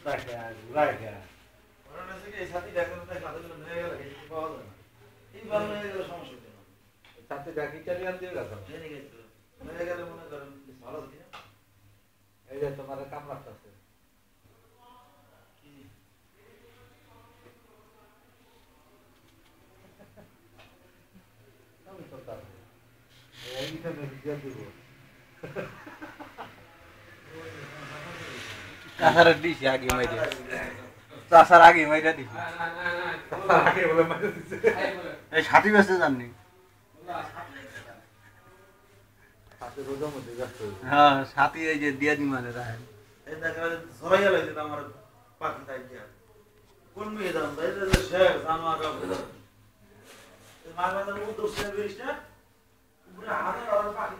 থাকে ঘুরায় খেয়া কারণ আছে কি এই সাথী ডাক্তার সাথীগুলো নিয়ে গেলে কিছু পাওয়া যায় না এই ভালো হয়ে গেলে সমস্যা হচ্ছে না সাথে ডাকি চালিয়ে দিয়ে গেছো নিয়ে গেছে নিয়ে গেলে মনে করেন ভালো হচ্ছে না এই যে তোমার কামড়াচ্ছে আমি তো তার এইখানে দিয়ে দিব চাষার দিছি আগে মাইরে চাষার আগে মাইরা দিছি আগে বলে মাঝে দিছে এই সাথী বেসে জাননি সাথে রোজা মধ্যে ব্যস্ত হ্যাঁ সাথী এই যে দিয়া দি মানে রাখেন এই দেখা সরাইয়া লাগছে আমার পাখি তাই দিয়া কোন মেয়ে দাম তাই যে শেখ জানোয়ার এই মাগনা উদ্যোগ সে বেরিস্টা পুরো হাতে আর পাখি